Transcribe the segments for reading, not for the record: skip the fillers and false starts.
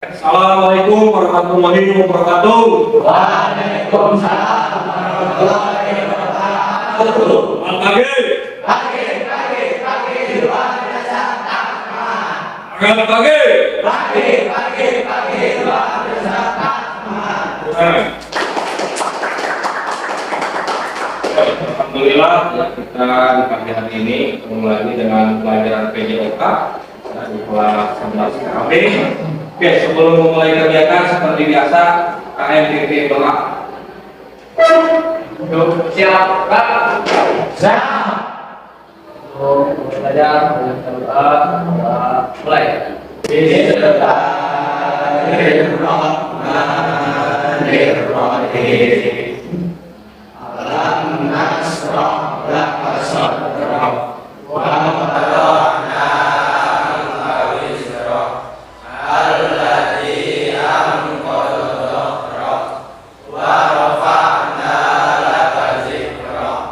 Assalamualaikum warahmatullahi wabarakatuh. Waalaikumsalam warahmatullahi wabarakatuh. Pagi. Pagi, luar biasa takman. Pagi, luar biasa takman. Alhamdulillah ya, kita di pagi hari ini ketemu lagi dengan pelajaran PJOK di kelas 11 KB. Oke, sebelum memulai kegiatan seperti biasa KMTT doa. Siap, Pak. Siap. Untuk belajar doa mulai. Bismillahirrahmanirrahim. Alam nasrah laka sadrak wa wada'na anka wizrak alladzi anqadha dhahrak wa rafa'na laka zikrak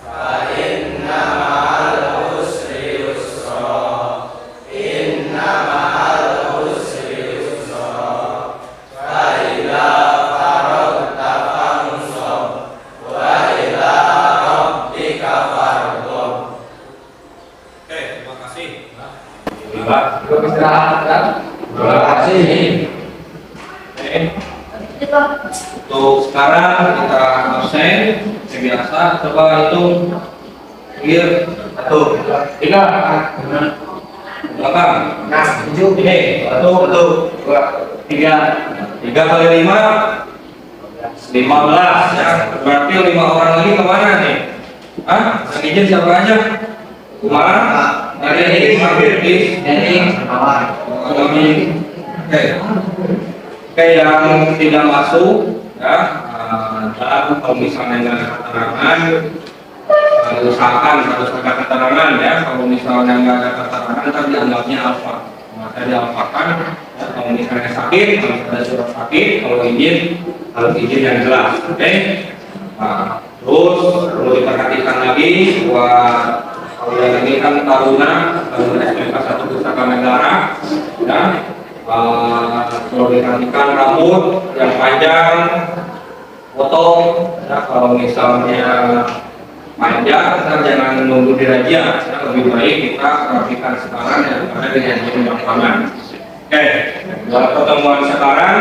fa inna ma'al usri yusra inna ma'al usri yusra fa idza faragta fansab wa ila rabbika farghab. Oke, terima kasih. Terima istirahat. Terima kasih. Oke. Untuk sekarang kita absen biasa, coba hitung clear 1 Tiga. belakang. Nah, tujuh. Ini 1 Dua. Tiga. 3 kali 5 15 ya, berarti 5 orang lagi kemana nih? Yang izin siapa aja? Kumar, dari ini Firdiz, Ini awal. Amin. Oke, yang tidak masuk ya, dan kalau misalnya nggak ada keterangan, usahakan harus ada keterangan ya. Kalau misalnya nggak ada keterangan, kan dianggapnya alfa. Maka dialfakan. Ya, kalau misalnya sakit, harus ada surat sakit. Kalau izin, harus izin yang jelas. Oke. Nah, terus perlu diperhatikan lagi buat kalian ini kan taruna SMK 1 Pusaka Negara. Ya. Perlu diperhatikan rambut yang panjang, potong. Ya, kalau misalnya panjang, kita jangan nunggu dirajia. Ya, lebih baik kita rapikan sekarang daripada dengan belakangan. Oke, dalam pertemuan sekarang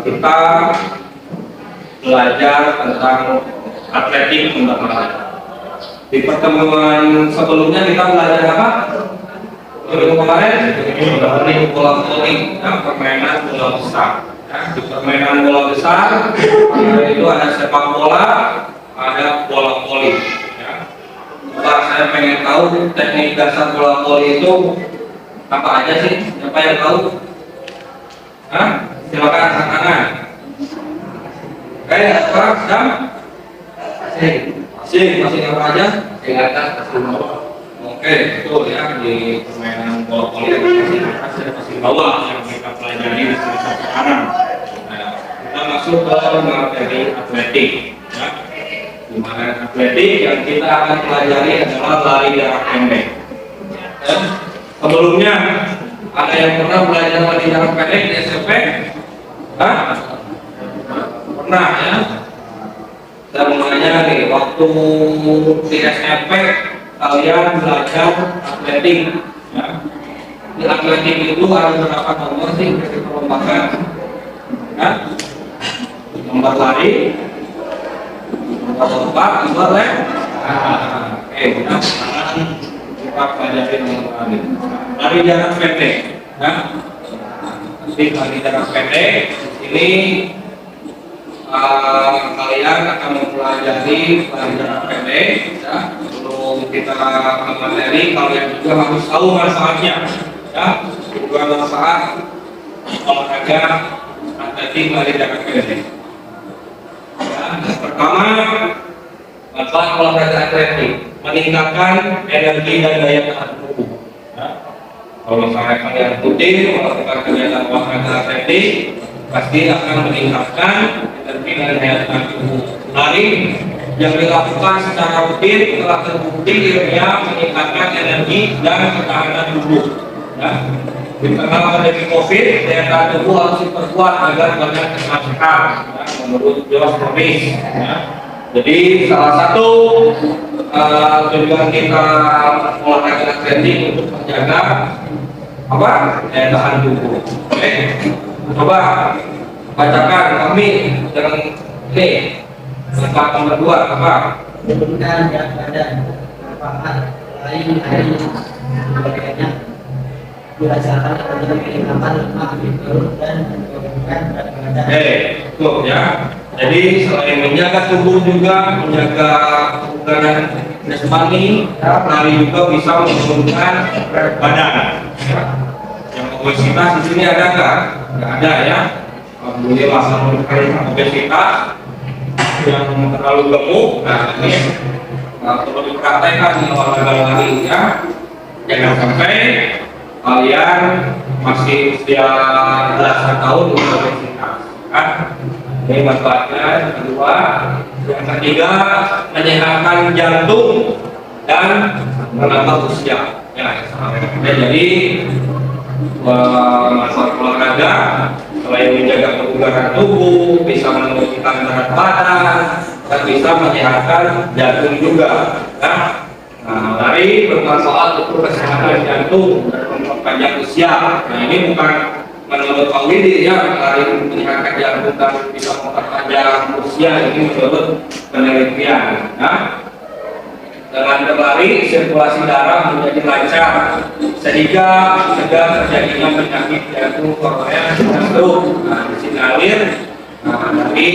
kita belajar tentang atletik fundamental. Di pertemuan sebelumnya kita belajar apa? Minggu kemarin bola voli, permainan bola besar. Ya, di permainan bola besar itu ada sepak bola, ada bola voli. Ya. Coba saya pengen tahu teknik dasar bola voli itu apa aja sih? Siapa yang tahu? Silakan angkat tangan. Oke, sekarang sedang masih apa aja? Di atas kasih bawah. Oke, betul ya, di permainan bola voli masih atas dan masih bawah yang kita pelajari di semester sekarang. Nah, kita masuk ke materi atletik. Ya. Di mana atletik yang kita akan pelajari adalah lari jarak pendek. Ya. Sebelumnya ada yang pernah belajar lari jarak pendek di SMP? Pernah ya. Saya mau nanya nih, waktu di SMP kalian belajar atletik, ya. Di atletik itu ada berapa nomor sih dari perlombaan? Nomor lari, nomor lompat, nomor lem. Oke, kita sekarang kita pelajari nomor lari. Lari jarak pendek, ya. Jadi lari jarak pendek ini kalian akan mempelajari lari jarak pendek. Ya. Sebelum kita ke materi, kalian juga harus tahu manfaatnya. Ya, dua manfaat olahraga atletik lari jarak pendek. Ya, pertama, manfaat olahraga atletik meningkatkan energi dan daya tahan tubuh. Ya. Kalau misalnya kalian rutin melakukan kegiatan olahraga atletik, pasti akan meningkatkan energi dan daya tahan tubuh. Lari yang dilakukan secara rutin telah terbukti ilmiah meningkatkan energi dan ketahanan tubuh. Ya. Di tengah pandemi COVID, daya tahan tubuh harus diperkuat agar badan tetap sehat, ya, menurut Jos Promis. Ya. Jadi salah satu tujuan kita olahraga training untuk menjaga apa? Daya tahan tubuh. Oke, coba bacakan kami yang ini tempat nomor 2 apa? Menurunkan berat badan, manfaat lain dari sebagainya. Berdasarkan adanya peningkatan lemak di perut dan menurunkan berat badan. Tuh ya. Jadi selain menjaga tubuh juga menjaga kebugaran jasmani, lari juga bisa menurunkan berat badan. Yang obesitas di sini ada nggak? Nggak ada ya. Alhamdulillah menurunkan obesitas yang terlalu gemuk. Nah ini perlu dipraktekkan di olahraga lari ya. Jangan sampai kalian masih usia belasan tahun udah obesitas. Kan? Ini manfaatnya yang kedua. Yang ketiga, menyehatkan jantung dan menambah usia. Ya, jadi manfaat olahraga selain menjaga kebugaran tubuh, bisa menurunkan berat badan, dan bisa menyehatkan jantung juga. Ya. Nah, lari bermanfaat untuk kesehatan jantung dan memperpanjang usia. Nah, ini bukan menurut Pak Widi ya, lari menyehatkan jantung dan bisa memperpanjang usia, ini menurut penelitian. Nah, dengan berlari sirkulasi darah menjadi lancar sehingga mencegah terjadinya penyakit jantung, koroner, dan stroke. Nah, disinyalir dari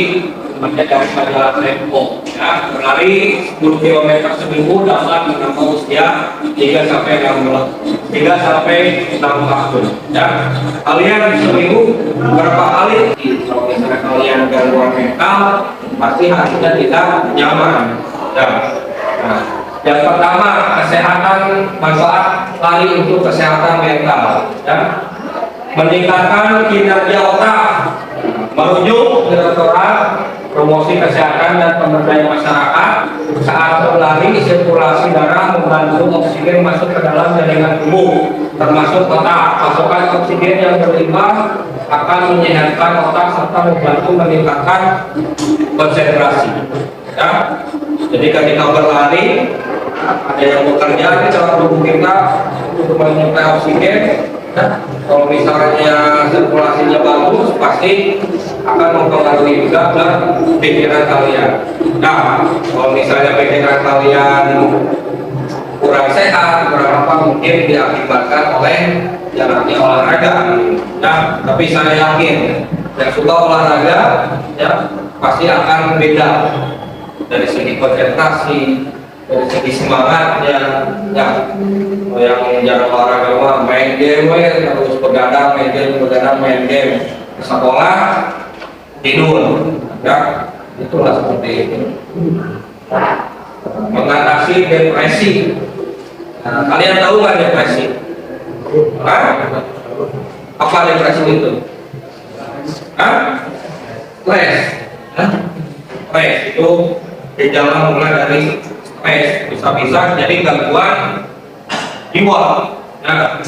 menjaga majalah Tempo ya, berlari 10 km seminggu dapat menambah usia 3 sampai 6 tahun ya. Kalian seminggu berapa kali? Kalau misalnya kalian gangguan mental pasti hatinya tidak nyaman ya. Nah, yang pertama, kesehatan, manfaat lari untuk kesehatan mental ya. Meningkatkan kinerja otak. Merujuk Direktorat Promosi Kesehatan dan Pemberdayaan Masyarakat, saat berlari sirkulasi darah membantu oksigen masuk ke dalam jaringan tubuh termasuk otak. Pasokan oksigen yang berlimpah akan menyehatkan otak serta membantu meningkatkan konsentrasi ya. Jadi ketika berlari ada yang bekerja di dalam tubuh kita untuk menyuplai oksigen ya. Kalau misalnya sirkulasinya bagus pasti akan mempengaruhi juga ke pikiran kalian. Nah, kalau misalnya pikiran kalian kurang sehat, kurang apa, mungkin diakibatkan oleh jarangnya olahraga. Nah, tapi saya yakin yang suka olahraga ya pasti akan beda dari segi konsentrasi, dari segi semangatnya ya. Yang jarang olahraga mah main game terus begadang, main game sekolah tidur ya, itulah seperti itu. Mengatasi depresi. Nah, kalian tahu nggak depresi? Apa depresi itu? Stres. Stres itu gejala mulai dari stres, bisa jadi gangguan jiwa. Nah,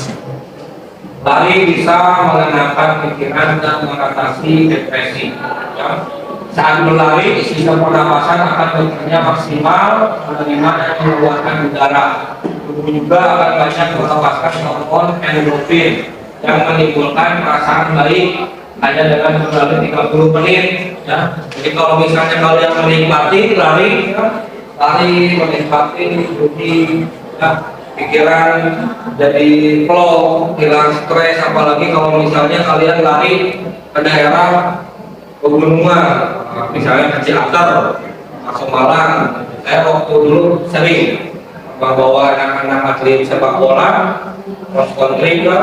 lari bisa menenangkan pikiran dan mengatasi depresi. Ya. Saat berlari, sistem pernapasan akan bekerja maksimal, menerima dan mengeluarkan udara. Tubuh juga akan banyak melepaskan hormon endorfin yang menimbulkan perasaan baik hanya dengan berlari 30 menit. Ya. Jadi kalau misalnya kalian menikmati lari, ya, menikmati jogging, ya, pikiran jadi flow, hilang stres. Apalagi kalau misalnya kalian lari ke daerah pegunungan, misalnya ke Ciater, Malang. Saya waktu dulu sering membawa anak-anak atlet sepak bola cross country ke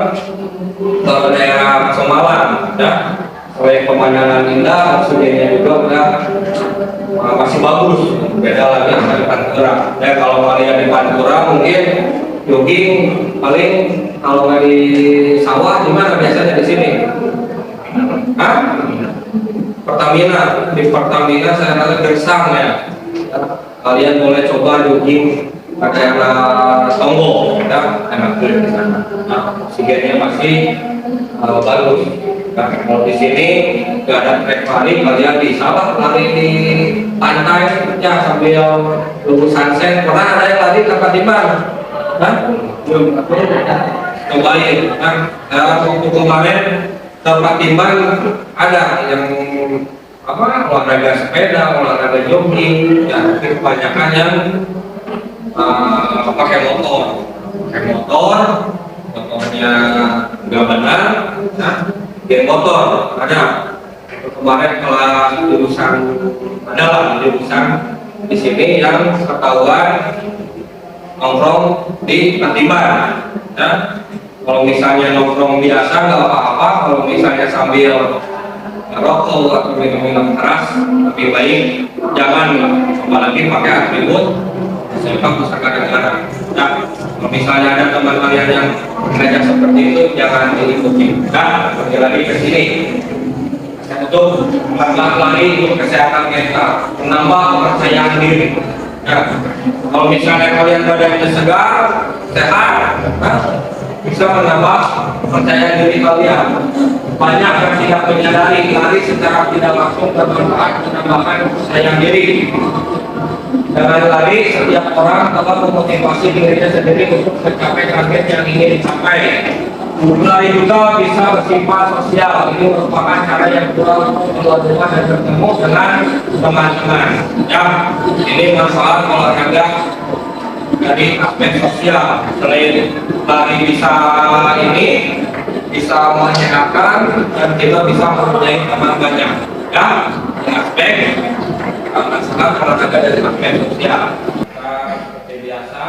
daerah Malang ya. Selain pemandangan indah, oksigennya juga udah masih bagus, beda lagi dengan di Pantura. Ya, kalau kalian di Pantura mungkin jogging paling kalau nggak di sawah, gimana biasanya di sini? Pertamina, di Pertamina saya rasa gersang ya. Kalian boleh coba jogging ada yang tombol, ya, enak kulit di sana. Nah, oksigennya masih bagus. Nah, kalau di sini nggak ada trek lari, kalian bisa lah lari di pantai, ya sambil tunggu sunset. Pernah ada yang lari tanpa timbang? Nah, belum. Cobain. Nah, waktu kemarin tempat timbang ada yang olahraga sepeda, olahraga jogging, ya kebanyakan yang pakai motornya nggak benar, nah, geng motor ada. Kemarin kelas jurusan adalah jurusan di sini yang ketahuan nongkrong di Katiban, ya. Kalau misalnya nongkrong biasa nggak apa-apa, kalau misalnya sambil rokok atau minum-minum keras lebih baik jangan, apalagi pakai atribut SMK Pusaka Negara. Nah, kalau misalnya ada teman kalian yang ngajak seperti itu jangan diikuti. Nah, kembali lagi ke sini untuk lari untuk kesehatan mental, menambah kepercayaan diri. Ya, kalau misalnya kalian badannya segar, sehat, nah, bisa menambah kepercayaan diri kalian. Banyak yang tidak menyadari lari secara tidak langsung bermanfaat menambahkan kepercayaan diri. Dengan lari, setiap orang dapat memotivasi dirinya sendiri untuk mencapai target yang ingin dicapai. Lari juga bisa bersifat sosial. Ini merupakan cara yang keluar rumah dan bertemu dengan teman-teman. Ya, ini manfaat olahraga dari aspek sosial. Selain lari bisa menyenangkan dan kita bisa mempunyai teman banyak. Ya, ini aspek olahraga dari aspek sosial. Kita seperti biasa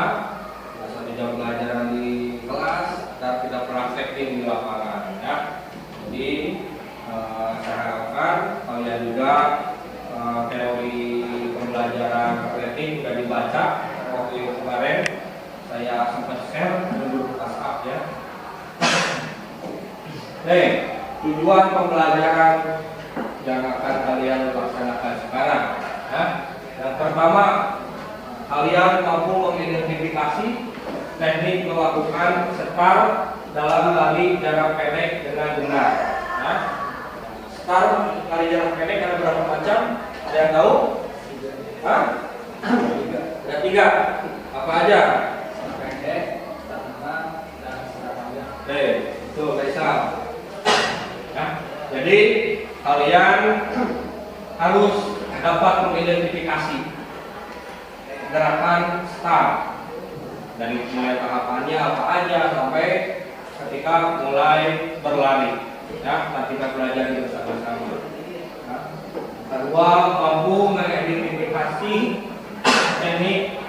tidak belajar di kelas dan tidak praktekin di lapangan. Ya, jadi saya harapkan kalian juga teori pembelajaran atletik sudah dibaca. Waktu kemarin saya sempat share menurut WhatsApp, ya. Tujuan pembelajaran yang akan kalian laksanakan sekarang, ya. Yang pertama, kalian mampu mengidentifikasi teknik melakukan start dalam lari jarak pendek dengan benar. Ya. Start lari jarak pendek ada berapa macam? Ada yang tahu? Hah? Ada 3. Apa aja? Pendek, tengah, dan panjang. Itu Faisal. Ya, jadi kalian harus dapat mengidentifikasi gerakan start dari mulai tahapannya apa aja sampai ketika mulai berlari. Ya, nanti kita pelajari bersama-sama. Ya. Kedua, mampu mengidentifikasi teknik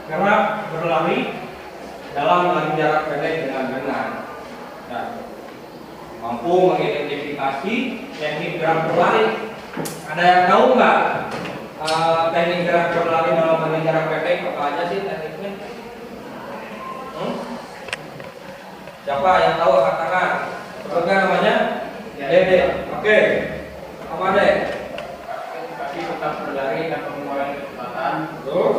gerak berlari dalam lari jarak pendek dengan benar. Ya. Mampu mengidentifikasi teknik gerak berlari. Ada yang tahu nggak teknik gerak berlari dalam lari jarak pendek apa aja sih tekniknya? Siapa yang tahu angkat tangan? Sebutkan namanya? Dede. Oke. Apa deh? Kaki tetap berlari dan mengurangi kecepatan. Terus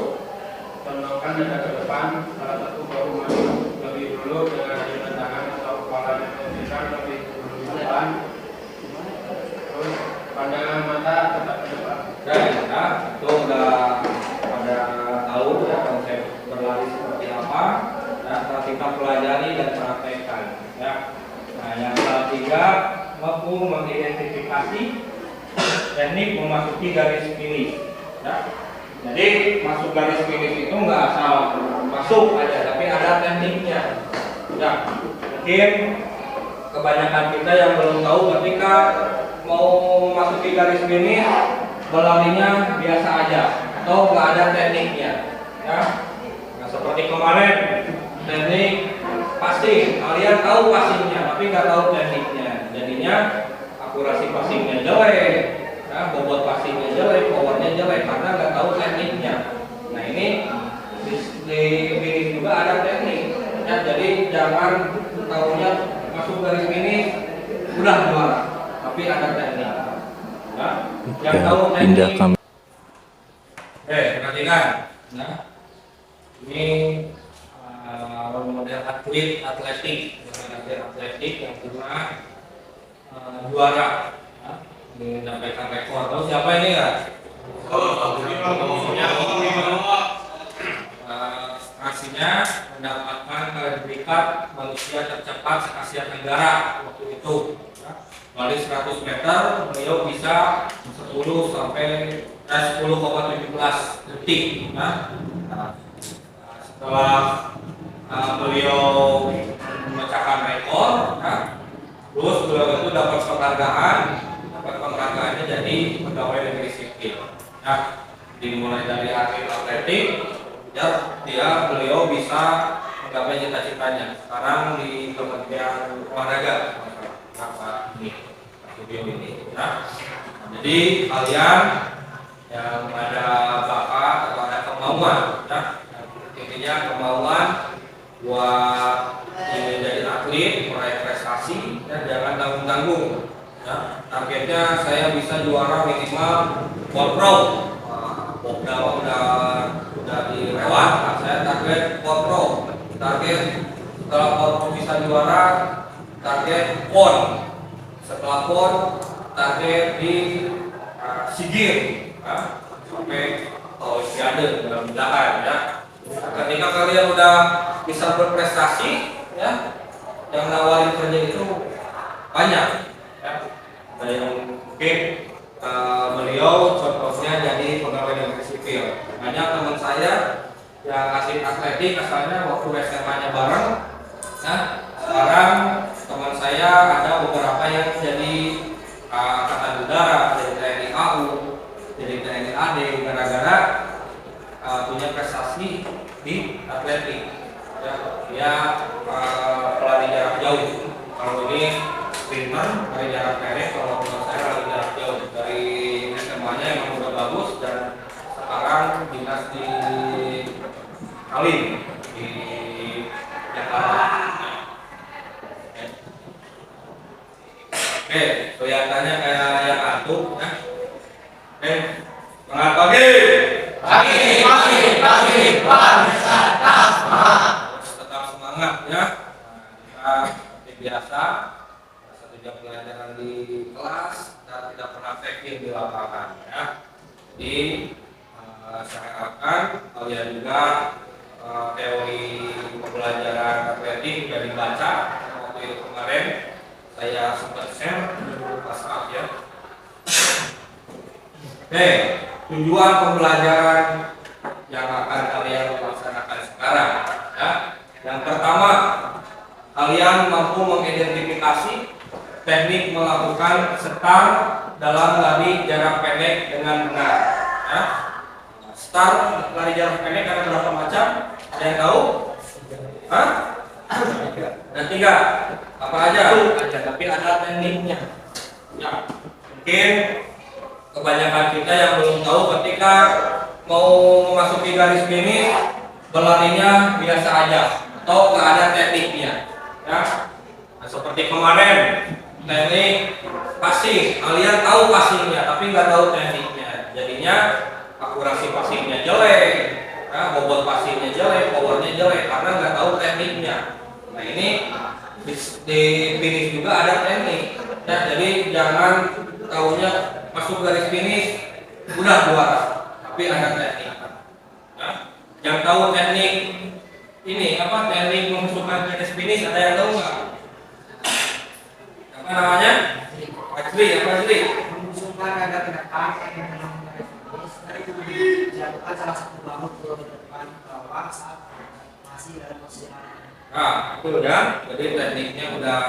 Tendangkan dada ke depan, salah satu bahu maju lebih dulu dengan ayunan tangan atau kepala diposisikan lebih dulu di depan. Terus pandangan mata tetap ke depan. ya, itu udah pada tahu ya konsep berlari seperti apa. Nah, kita pelajari dan praktekkan. Ya. Nah, yang ketiga, mampu mengidentifikasi teknik memasuki garis finish. Ya. Jadi masuk garis finish itu nggak asal masuk aja, tapi ada tekniknya. Ya, mungkin kebanyakan kita yang belum tahu ketika mau masuki garis finish berlarinya biasa aja atau nggak ada tekniknya. Ya, nah, seperti kemarin teknik passing, kalian tahu passingnya tapi nggak tahu tekniknya, jadinya akurasi passingnya jelek. Nah, bobot passingnya jelek, powernya jelek karena nggak tahu tekniknya. Nah, ini di finish juga ada teknik. Ya, jadi jangan tahunya masuk garis finish udah juara, tapi ada teknik. Nah, yang tahu teknik. Pindah kamera. Perhatikan. Nah, Ini model atletik yang pernah juara, ya, mendapatkan rekor. Tahu siapa ini nggak? Aksinya mendapatkan predikat manusia tercepat se-Asia Tenggara waktu itu. Ya. Melalui 100 meter, beliau bisa 10,17 detik. Ya. Setelah beliau memecahkan rekor, ya, terus beliau itu dapat penghargaannya jadi pegawai negeri sipil. Ya, dimulai dari atlet atletik, ya, beliau bisa menggapai cita-citanya. Sekarang di Kementerian Olahraga, beliau ini. Ya. Jadi kalian yang ada bakat atau ada kemauan, ya, intinya kemauan buat jadi atlet, meraih prestasi, dan jangan tanggung-tanggung. Ya, targetnya saya bisa juara minimal World Pro. Udah dilewat. Nah, saya target World Pro. Target setelah World Pro bisa juara, target PON. Setelah PON, target di SEA Games, ya, sampai Olimpiade mudah-mudahan, ya. Ketika kalian udah bisa berprestasi, ya, yang nawarin kerja itu banyak, ya. Ada yang mungkin beliau contohnya jadi pegawai negeri sipil. Banyak teman saya yang atletik asalnya waktu SMA-nya bareng. Nah, sekarang teman saya ada beberapa yang jadi angkatan udara, jadi TNI AU, jadi TNI AD, gara-gara punya prestasi di atletik. Ya, dia pelari jarak jauh. Kalau ini sprinter, lari jarak pendek. Kalau menurut saya lari jarak jauh. Dari SMA-nya emang udah bagus dan sekarang dinas di Halim di Jakarta. Oke, kelihatannya kayak yang antuk, ya. Oke, semangat pagi. Tetap semangat, ya. Nah, kita seperti biasa, 1 jam pelajaran di kelas dan tidak pernah praktik di lapangan, ya. Jadi saya harapkan kalian juga teori pembelajaran atletik sudah dibaca. Waktu itu kemarin saya sempat share pas ya. Oke, tujuan pembelajaran yang akan kalian laksanakan sekarang, ya. Yang pertama, kalian mampu mengidentifikasi teknik melakukan start dalam lari jarak pendek dengan benar, ya. Start lari jarak pendek ada berapa macam? Ada yang tahu? Hah? Ada 3. Apa aja? Tapi ada tekniknya. Ya, mungkin kebanyakan kita yang belum tahu ketika mau memasuki garis finish berlarinya biasa aja atau nggak ada tekniknya, ya. Nah, seperti kemarin teknik passing, kalian tahu passingnya tapi nggak tahu tekniknya, jadinya akurasi passingnya jelek, ya, bobot passingnya jelek, powernya jelek karena nggak tahu tekniknya. Nah, ini di finish juga ada teknik, ya. Jadi jangan tahunya masuk garis finish udah juara, tapi ada teknik, ya. Yang tahu teknik ini apa, teknik memasukkan garis finish, ada yang tahu nggak? Apa namanya? Ajli, apa Ajli? Mengusulkan agar tidak pakai jatuhkan salah satu bahu ke depan bawah saat masih dalam posisi lari. Nah, itu udah, jadi tekniknya udah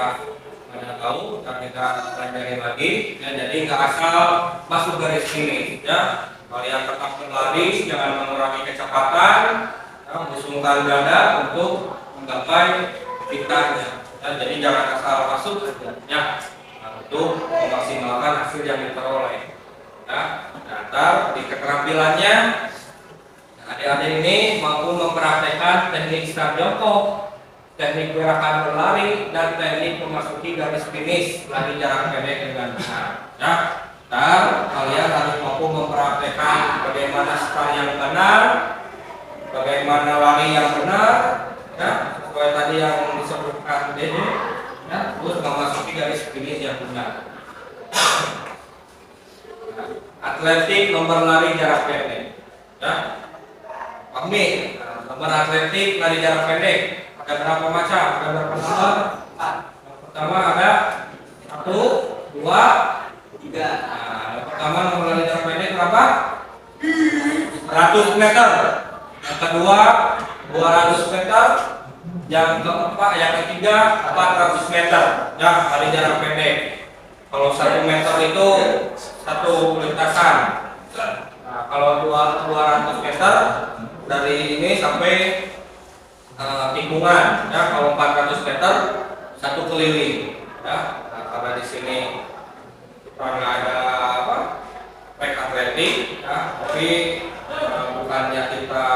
pada tahu, kita pelajari lagi, ya. Jadi nggak asal masuk garis finish, ya. Kalian tetap berlari, jangan mengurangi kecepatan, ya, busungkan dada untuk menggapai citanya, ya. Jadi jangan asal masuk, ya, untuk memaksimalkan hasil yang diperoleh, ya. Nah, di keterampilannya, adik-adik ini mampu mempraktekkan teknik start jongkok, teknik gerakan berlari, dan teknik memasuki garis finish lari jarak pendek dengan benar, ya. Dan kalian harus mampu mempraktekkan bagaimana start yang benar, bagaimana lari yang benar, ya, sesuai tadi yang disebutkan Dede, ya, terus memasuki garis finish yang benar. Nah, atletik nomor lari jarak pendek, ya. Pahami, nomor atletik lari jarak pendek ada berapa macam? Ada berapa nomor? Yang pertama ada 1, 2, 3. Nah, yang pertama nomor lari jarak pendek berapa? 100 meter. Yang kedua 200 meter. Yang keempat, yang ketiga 400 meter. Ya, lari jarak pendek. Kalau 1 meter itu satu lintasan. Nah, kalau 200 meter dari ini sampai tikungan. Ya, kalau 400 meter satu keliling. Ya, nah, karena di sini karena ada apa? Track atletik, ya, tapi bukannya kita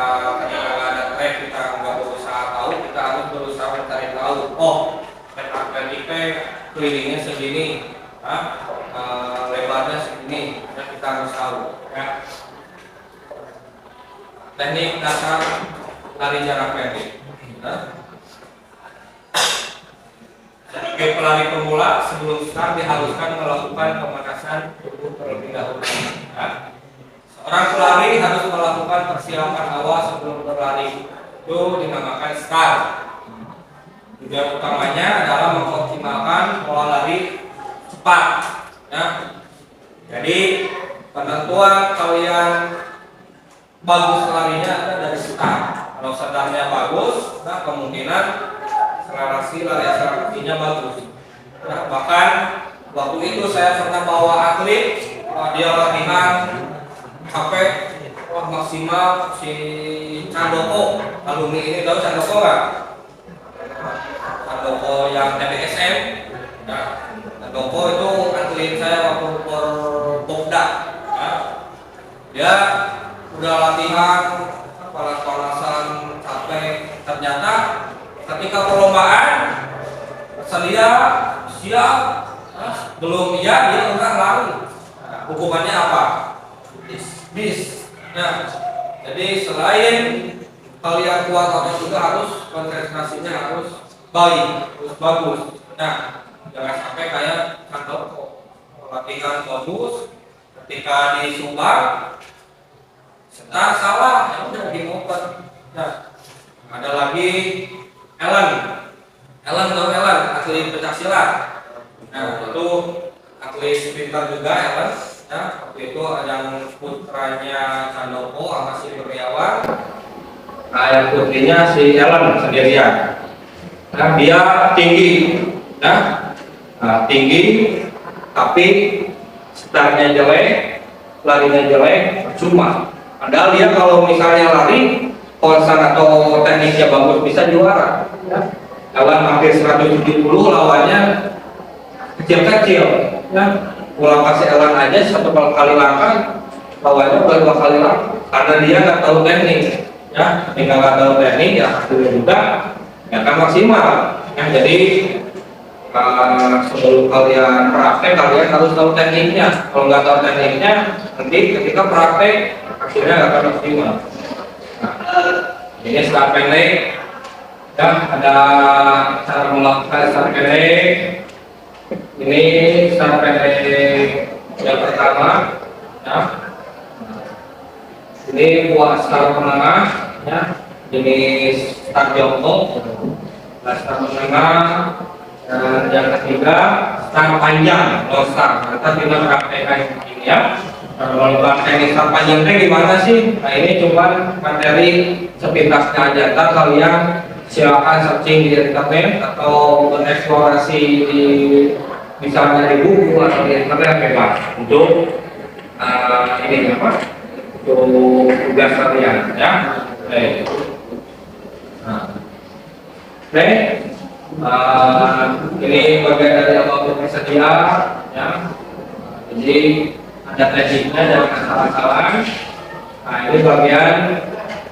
ketika nggak ada track kita nggak berusaha tahu, kita harus berusaha mencari tahu. Oh, track atletiknya kelilingnya segini, ya, lebarnya segini, ya, kita harus tahu. Ya. Teknik dasar lari jarak pendek. Ya. Sebagai pelari pemula, sebelum start diharuskan melakukan pemanasan tubuh terlebih dahulu. Ya. Seorang pelari harus melakukan persiapan awal sebelum berlari. Itu dinamakan start. Tujuan utamanya adalah mengoptimalkan pola lari cepat. Ya. Jadi penentuan kalian bagus larinya ada dari start. Kalau startnya bagus, nah kemungkinan akselerasi lari akselerasinya bagus. Nah, bahkan waktu itu saya pernah bawa atlet, dia latihan sampai maksimal si Candoko, alumni ini tahu Candoko nggak? Candoko yang TBSM. Nah, Candoko itu atlet saya waktu Popda. Ya. Dia udah latihan panas-panasan sampai ternyata ketika perlombaan sedia siap belum dia udah lari. Nah, hukumannya apa? Bis. Nah, jadi selain kalian kuat atau juga harus konsentrasinya harus baik, harus bagus. Nah, jangan sampai kayak kantor latihan bagus ketika di Subang setar salah, ya udah dimoper. Nah, ada lagi Ellen atau Ellen atlet pencaksilat. Nah, itu atlet sprinter juga Ellen. Ya, waktu itu yang putranya Candoko sama si Kurniawan. Nah, yang putrinya si Ellen sendirian. Nah, dia tinggi, ya, tinggi, tapi startnya jelek, larinya jelek, percuma. Padahal dia kalau misalnya lari, konsen atau tekniknya bagus bisa juara. Ya. Ellen hampir 170, lawannya kecil-kecil. Ya. Pulang kasih Ellen aja satu kali langkah, lawannya udah 2 kali langkah. Karena dia nggak tahu teknik. Ya, ketika nggak tahu teknik, ya hasilnya juga nggak akan maksimal. Ya, jadi sebelum kalian praktek, kalian harus tahu tekniknya. Kalau nggak tahu tekniknya, nanti ketika praktek hasilnya nggak akan maksimal. Nah, ini start pendek. Ya, ada cara melakukan start pendek. Ini start pendek yang pertama. Ya. Ini buat start menengah. Ya. Ini start jongkok. Start menengah. Dan yang ketiga start panjang, start. Kita juga praktekkan ini ya. Kalau teknik start panjang itu gimana sih? Nah, ini cuma materi sepintasnya aja. Ntar kalian silakan searching di internet atau bereksplorasi di misalnya di buku atau di internet bebas untuk ini apa? Untuk tugas kalian ya. Oke. Oke. Ini bagian dari apa bersedia ya. Jadi ada tekniknya dan kesalahan. Nah, ini bagian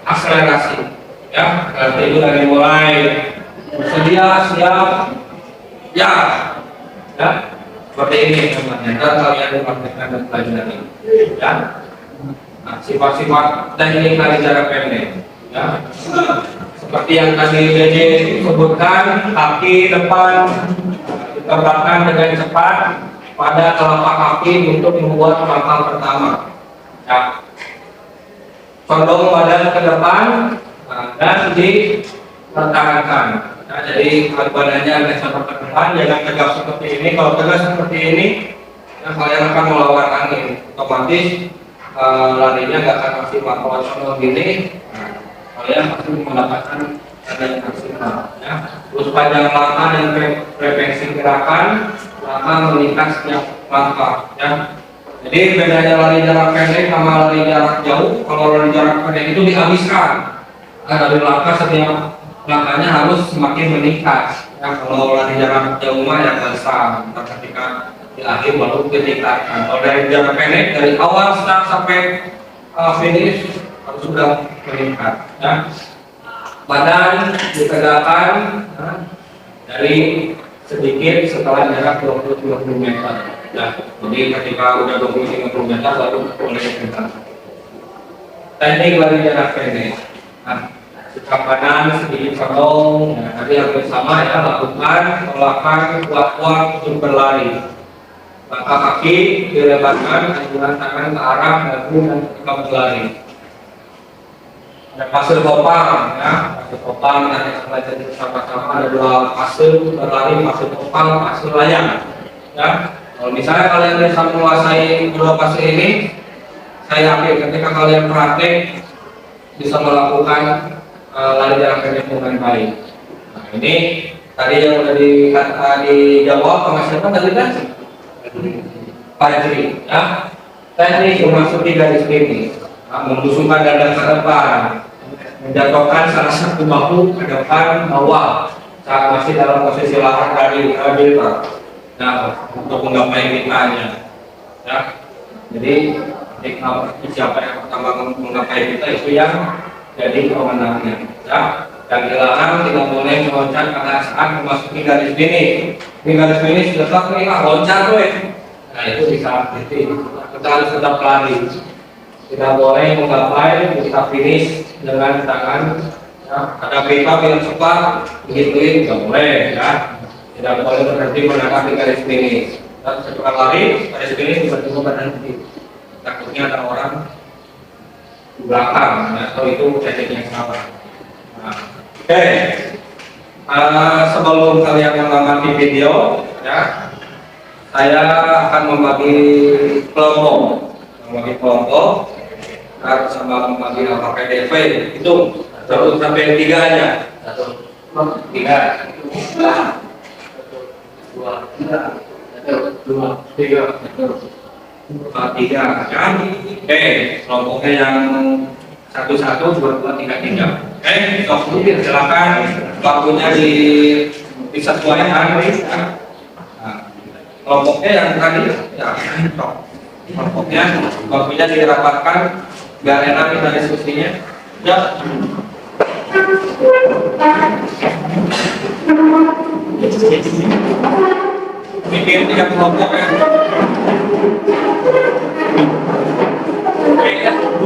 akselerasi ya. Berarti itu dari mulai bersedia, siap, ya, ya. Seperti ini namanya. Dan kalian mempraktikkan dan pelajari ya. Nah, sifat-sifat teknik lari jarak pendek Ya. Seperti yang tadi Dede sebutkan, kaki depan ditempatkan dengan cepat pada telapak kaki untuk membuat langkah pertama. Ya. Condong badan ke depan dan dipertahankan. Nah, jadi badannya agak sampai ke depan, jangan tegak seperti ini. Kalau tegak seperti ini, ya, kalian akan melawan angin. Otomatis larinya nggak akan maksimal. Kalau condong gini, kalian pasti mendapatkan ada yang maksimal. Ya. Terus panjang langkah dan frekuensi gerakan, langkah meningkat setiap langkah. Ya. Jadi bedanya lari jarak pendek sama lari jarak jauh. Kalau lari jarak pendek itu dihabiskan. Dari langkah setiap langkahnya harus semakin meningkat. Ya, kalau lari jarak jauh mah yang besar. Ketika di akhir baru ditingkatkan. Kalau dari jarak pendek dari awal start sampai finish harus sudah meningkat. Ya. Badan ditegakkan dari sedikit setelah jarak 20-30 meter. Ya, jadi ketika udah 20-30 meter baru boleh tegak. Teknik lari jarak pendek. Nah, sikap badan sedikit condong, ya, tadi hampir sama ya, lakukan tolakan kuat-kuat untuk berlari. Langkah kaki dilebarkan, anjuran tangan ke arah dagu dan ketika berlari. Ada fase topang, ya, fase topang nanti setelah jadi sama-sama ada dua fase berlari, fase topang, fase layang. Ya, kalau misalnya kalian bisa menguasai kedua fase ini, saya yakin ketika kalian praktek bisa melakukan lari jarak pendek dengan baik. Nah, ini tadi yang sudah dijawab sama siapa tadi kan? Fajri, ya. Teknik memasuki garis finish, membusungkan dada ke depan, menjatuhkan salah satu bahu ke depan bawah saat masih dalam posisi lahan dari bilter. Nah, untuk menggapai kitanya, ya. Jadi siapa yang pertama menggapai kita itu yang jadi pemenangnya. Ya. Dan dilarang tidak boleh meloncat pada saat memasuki garis finish. Ini garis finish sudah tak nih, loncat tuh. Nah, itu bisa titik. Kita harus tetap lari. Tidak boleh menggapai kita finish dengan tangan. Ya. Ada berita yang cepat, begituin tidak boleh. Ya. Tidak boleh berhenti mendekati garis finish. Dan setelah lari, garis finish tiba-tiba berhenti. Takutnya ada orang di belakang, ya, atau itu teknik yang salah. Nah, oke. Sebelum kalian mengamati video, ya, saya akan membagi kelompok, sama membagi apa PDF itu 1 sampai 3 aja. 1, 3, 2, 3. 3 kan? Oke, kelompoknya yang 1, 2, 3. Oke, sok silakan waktunya disesuaikan. Nah, kelompoknya yang tadi ya, kelompoknya waktunya dirapatkan biar enak kita diskusinya. Ya. Bikin 3 kelompok ya.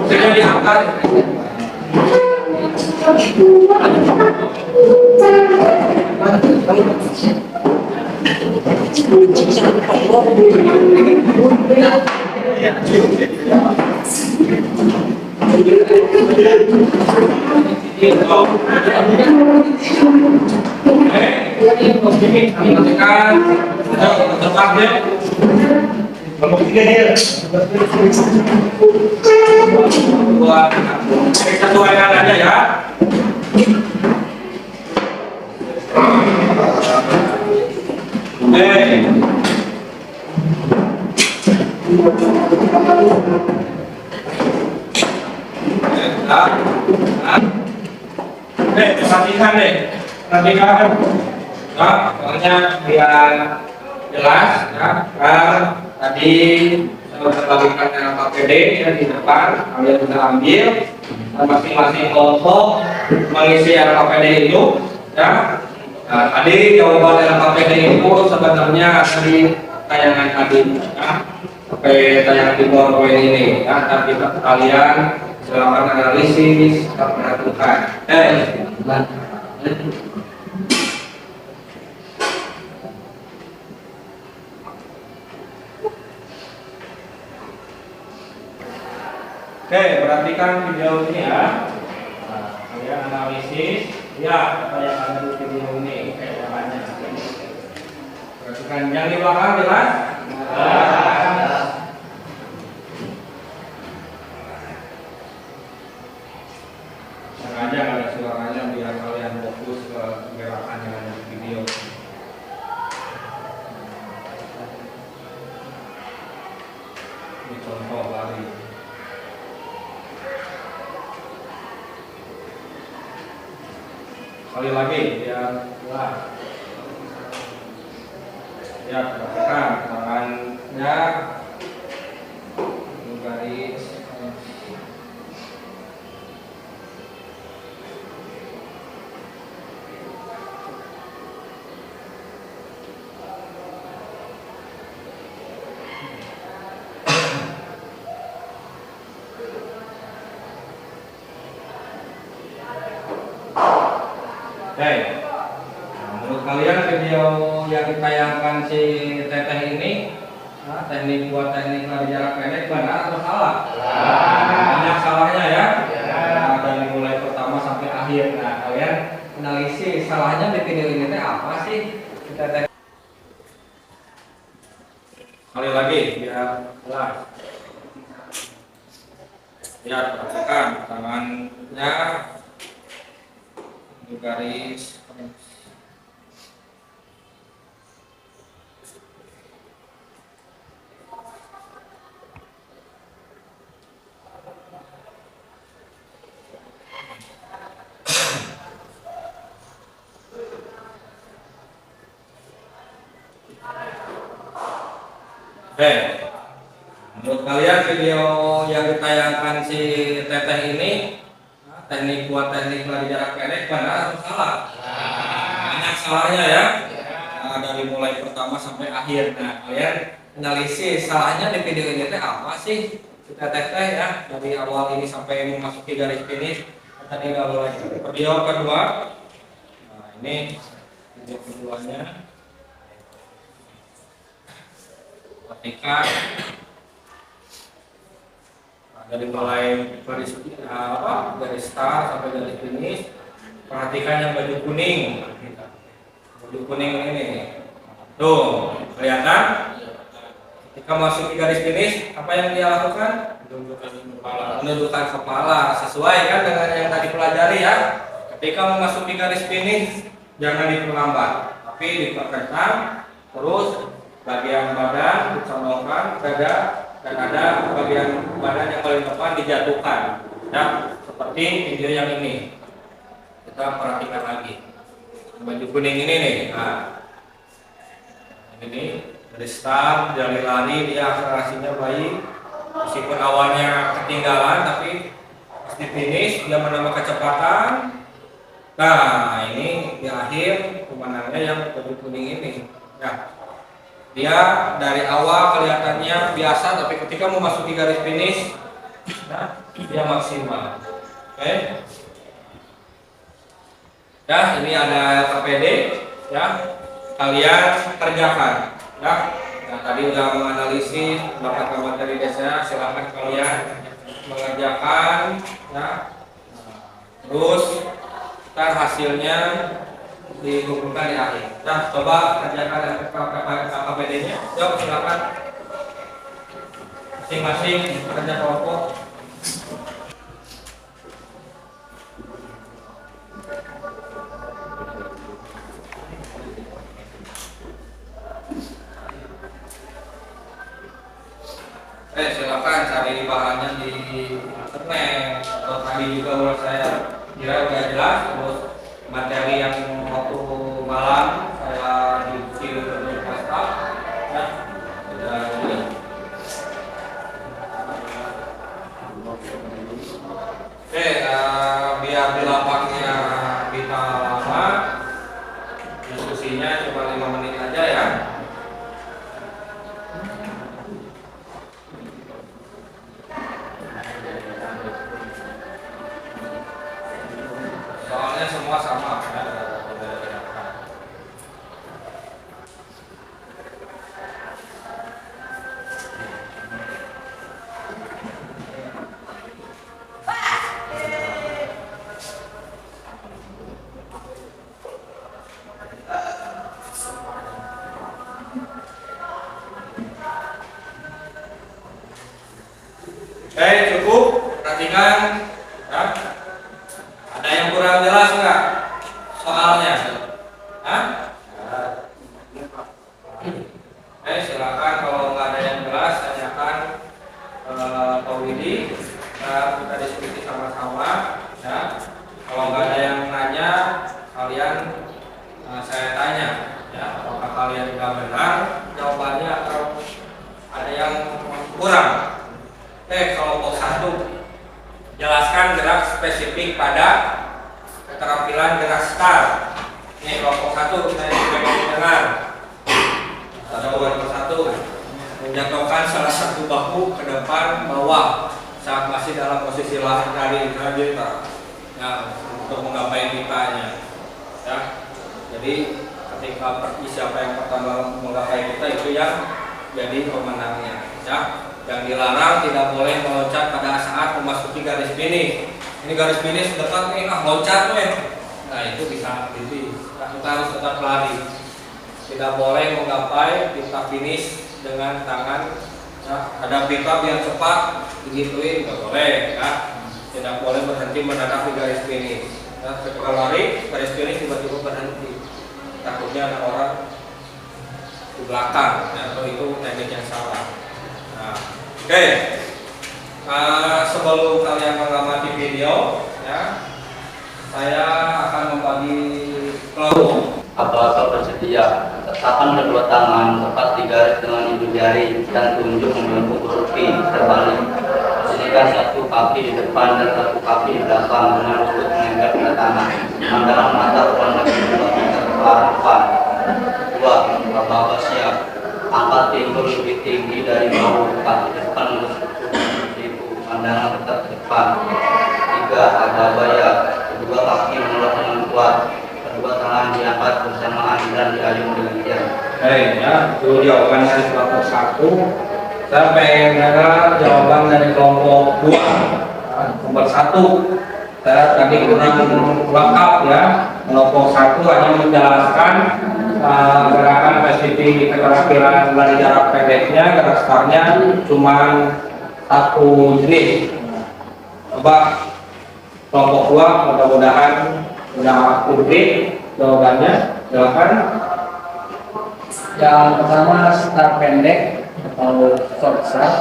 Sudah diangkat. Kelompok 3 dia. Sesuaikan aja ya. Perhatikan deh. Perhatikan. Nah, pokoknya biar jelas ya. Kan tadi saya lakukan dengan KPD ya, di depan kalian bisa ambil dan masing-masing kelompok mengisi RKPD itu ya. Nah, tadi jawaban RKPD itu sebenarnya ada di tayangan tadi ya, sampai tayangan di PowerPoint ini ya. Tapi kalian silakan analisis, perhatikan. Oke, perhatikan video ini ya. Nah, kalian analisis, lihat apa yang ada di video ini. Caranya. Perhatikan yang di belakang jelas. Sengaja nggak ada suaranya biar kalian fokus ke gerakan yang ada di video. Ini contoh lari. Sekali lagi, biar jelas. Ya, perhatikan tangannya, garis. Oke, menurut kalian video yang ditayangkan si Teteh ini, teknik buat teknik lari jarak pendek benar atau salah? Banyak salahnya ya. Dari mulai pertama sampai akhir. Nah, kalian analisis salahnya di video ini teh apa sih? Teteh. Sekali lagi biar jelas. Lihat, perhatikan tangannya. Garis. Oke, menurut kalian video yang ditayangkan si Teteh ini, teknik buat teknik lari jarak pendek benar atau salah? Banyak salahnya ya. Dari mulai pertama sampai akhir. Nah, kalian analisis salahnya di video ini teh apa sih? Kita Teteh ya, dari awal ini sampai memasuki garis finish. Tadi nggak boleh. Video kedua. Nah, ini video keduanya. Perhatikan. Dari mulai garis start sampai garis finish. Perhatikan yang baju kuning. Baju kuning ini. Tuh, kelihatan? Ketika masuk di garis finish, apa yang dia lakukan? Menundukkan kepala. Sesuai kan dengan yang tadi pelajari ya. Ketika memasuki garis finish, jangan diperlambat, tapi diperkencang. Terus bagian badan dicondongkan, dada, dan ada bagian badan yang paling depan dijatuhkan ya, seperti video yang ini. Kita perhatikan lagi baju kuning ini nih. Nah, ini dari start dari lari dia akselerasinya baik, meskipun awalnya ketinggalan tapi pas di finish dia menambah kecepatan. Nah, ini di akhir pemenangnya yang baju kuning ini ya. Dia dari awal kelihatannya biasa, tapi ketika memasuki garis finish, nah, dia maksimal. Oke. Ya, ini ada KPD, ya. Kalian kerjakan, ya. Nah, tadi udah menganalisis, mendapatkan materi dasar. Silakan kalian mengerjakan, ya. Terus, ntar hasilnya dikumpulkan di akhir. Nah, coba kerjakan KPD-nya. Yuk, silakan. Masing-masing kerja kelompok. Silakan cari bahannya di internet atau tadi juga udah saya kira udah jelas. Terus materi yang waktu malam saya diisi untuk pasta ya sudah ini. Oke, biar di lapaknya kita lama, diskusinya cuma 5 menit aja ya. Oke, cukup. Perhatikan. Ya. Ada yang kurang jelas nggak soalnya? Hah? Oke, silakan kalau nggak ada yang jelas tanyakan Pak Widi. Kita diskusi sama-sama. Ya. Kalau nggak ada yang nanya, kalian saya tanya. Ya, apakah kalian nggak benar jawabannya atau ada yang kurang? Oke, kelompok 1. Jelaskan gerak spesifik pada keterampilan gerak STAR. Ini kelompok 1 saya ingin dengar. Kelompok 1 menjatuhkan salah satu bahu ke depan bawah saat masih dalam posisi lari dari ya, untuk menggapai kitanya. Ya. Jadi ketika siapa yang pertama menggapai kita itu yang jadi pemenangnya. Ya. Yang dilarang tidak boleh meloncat pada saat memasuki garis finish. Ini garis finish dekat nih, loncat nih. Nah itu bisa jadi kita harus tetap lari. Tidak boleh menggapai pita finish dengan tangan. Ya, ada pick-up yang cepat digituin nggak boleh. Ya. Tidak boleh berhenti mendadak di garis finish. Ya, ketika lari garis finish tiba-tiba berhenti. Takutnya ada orang di belakang. Ya, atau itu teknik yang salah. Nah, oke, sebelum kalian mengamati video, ya, saya akan membagi kelompok. Apakah bersedia? Letakkan kedua tangan tepat di garis dengan ujung jari dan tunjuk membentuk huruf P terbalik. Posisikan satu kaki di depan dan satu kaki di belakang dengan lutut menempel pada tangan. Pandangan mata kurang lebih 2 meter ke arah depan. 2. Apakah siap? Angkat pinggul lebih tinggi dari bahu, kaki depan lurus seperti itu, pandangan tetap ke depan. 3. Agak bayar, kedua kaki menolak dengan kuat, kedua tangan diangkat bersamaan dan diayun dengan diam. Baik, ya, itu jawaban dari kelompok 1. Saya pengen dengar jawaban dari kelompok 2. Nomor 1. Saya tadi kurang lengkap ya. Kelompok 1 hanya menjelaskan gerakan spesifik keterampilan lari jarak pendeknya, gerak startnya cuma satu jenis. Coba kelompok 2 mudah-mudahan sudah komplit jawabannya. Silakan. Yang pertama start pendek atau short start.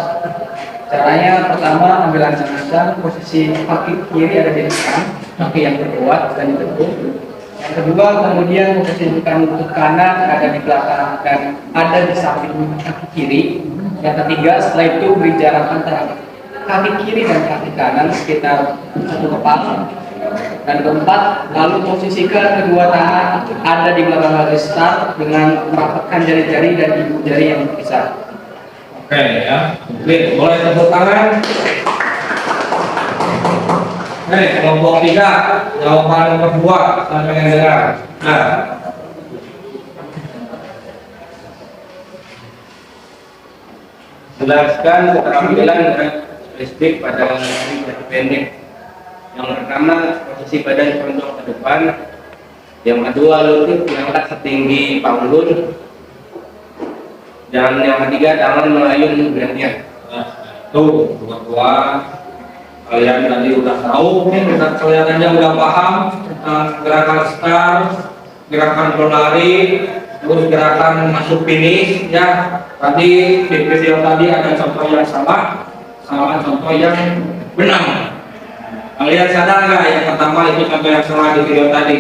Caranya pertama ambil ancang-ancang, posisi kaki kiri ada di depan, kaki yang terkuat dan ditekuk. Yang kedua kemudian posisikan lutut kanan ada di belakang dan ada di samping kaki kiri. Yang ketiga setelah itu beri jarak antara kaki kiri dan kaki kanan sekitar 1 kepala. Dan keempat, lalu posisikan kedua tangan ada di belakang garis start dengan merapatkan jari-jari dan ibu jari yang berpisah. Oke ya, komplit. Boleh tepuk tangan. Oke, kelompok 3, jawaban nomor 2 saya pengen dengar. Nah, jelaskan keterampilan gerak spesifik pada lari pendek. Yang pertama, posisi badan condong ke depan. Yang kedua, lutut diangkat setinggi panggul. Dan yang ketiga, tangan melayun gantian. Tuh, dua kalian tadi udah tahu, mungkin kelihatannya udah paham tentang gerakan start, gerakan berlari, terus gerakan masuk finish. Ya, tadi di video tadi ada contoh yang salah, sama contoh yang benar. Kalian sadar nggak yang pertama itu contoh yang salah di video tadi?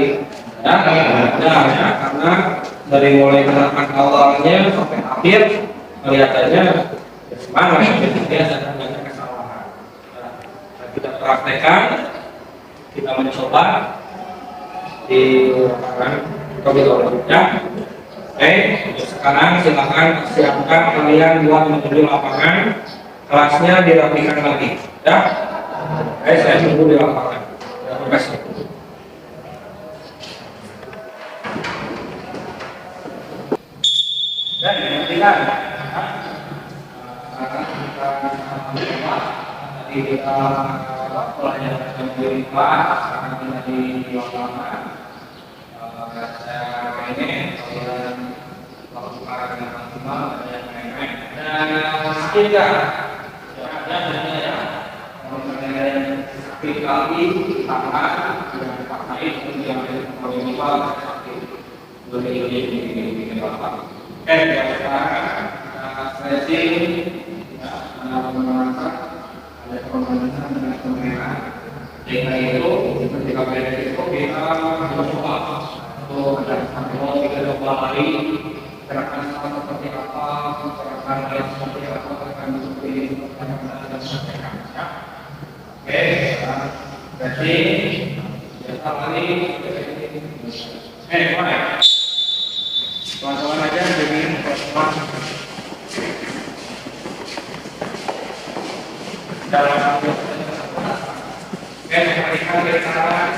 Ya, ya, karena dari mulai gerakan awalnya sampai akhir kelihatannya semangat, dia ada banyak kesalahan. Nah, kita praktekkan, kita mencoba di lapangan ya. Oke, sekarang silakan siapkan kalian buat menuju lapangan, kelasnya dirapikan lagi, ya. Saya tunggu di lapangan. Terima kasih. Dan intikan tadi kita pelajaran yang kelima akan kita di lapangan. Saya ini kalian lakukan dengan maksimal dan yang lain-lain. Dan sekitar ya, kaki, tangan, dan pakai yang minimal begini Bapak. Sekarang stretching, menangkap ada pemanasan dengan pemerintahan. Yaitu ketika itu kita mencoba untuk ada 3-2 hari gerakan seperti apa, gerakan lain seperti apa akan seperti oke, berarti kita kali mana? Teman-teman aja bikin teman dalam menghadirkan keresahan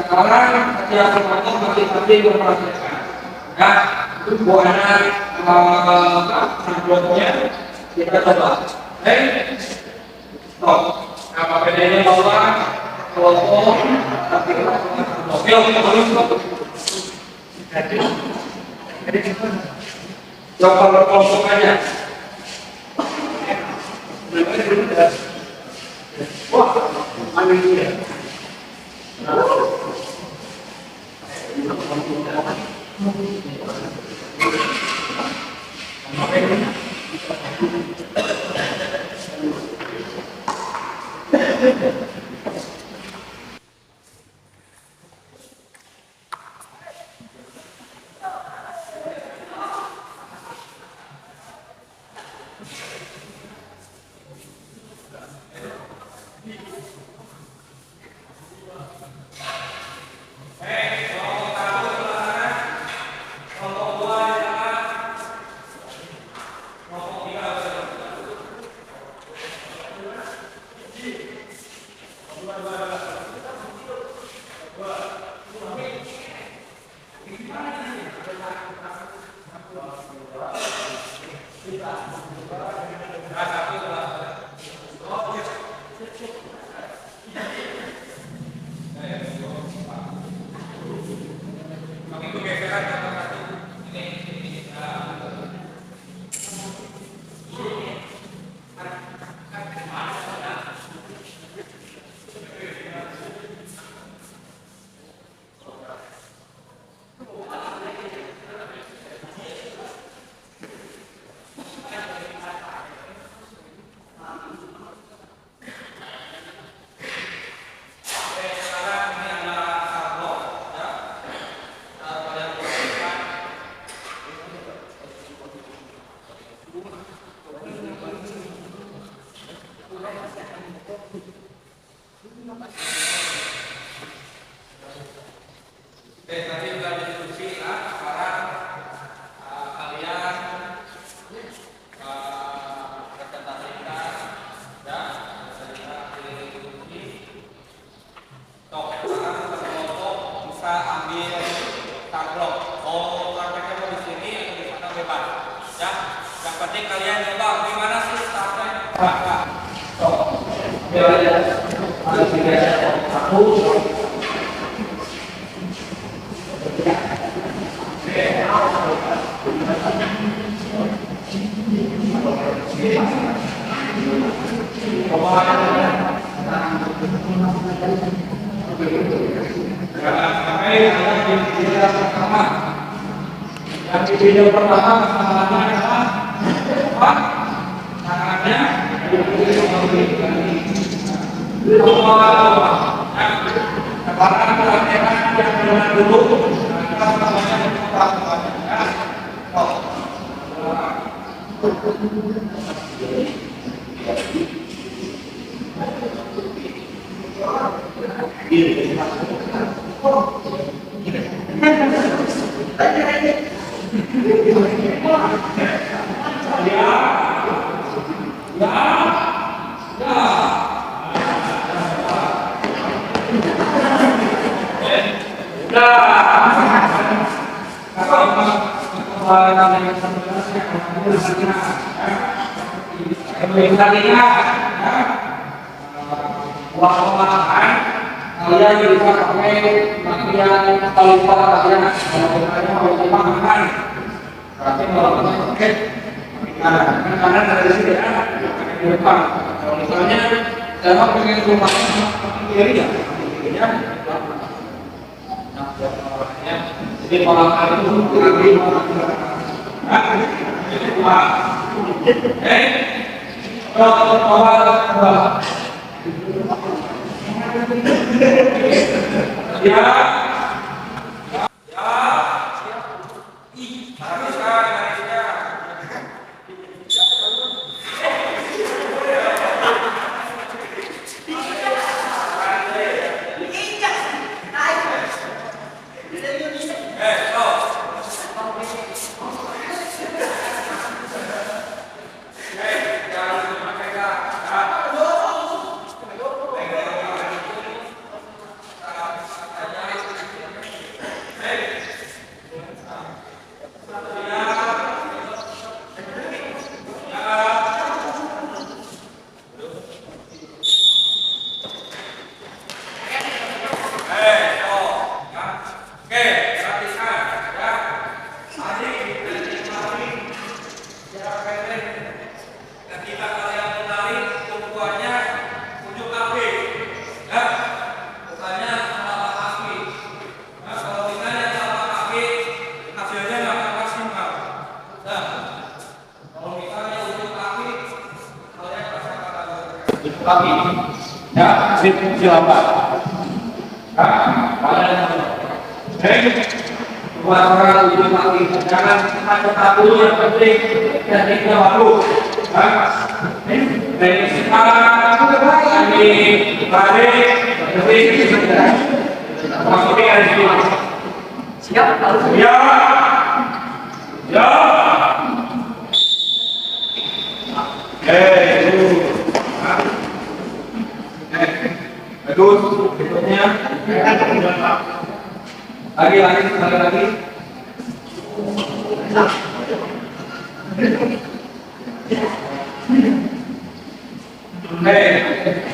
Sekarang setiap kelompok masing-masing memperhatikan. Ya, itu buahnya sablonnya kita coba. Oke, stop. Nah, pakainya bawah, kelompok, oke, stop. Coba kelompok aja. Wah, mana ini ya? Oke, tadi sudah diskusi lah. Sekarang kalian presentasikan ya, diskusi. Sekarang kelompok bisa ambil tablok. Oh, prakteknya mau di sini atau di sana bebas. Ya, yang penting kalian coba gimana sih startnya. Ada tiga satu. Yang di video pertama kesalahannya adalah apa? Tangannya sekarang perhatikan yang benar dulu. Kita semuanya ya. Kalian bisa pakai bagian atau lupa kalian makan. Berarti kalau oke, kanan ada di sini ya, di depan. Kalau misalnya saya pengen rumah kiri ya, jadi malam hari itu lagi kaki. Ya, silakan. Buat orang uji kaki, jangan satu yang penting dan itu baru. Dari sekarang ini balik, maksudnya dari sini. Siap, Ya, ya. Bagus, berikutnya. Lagi.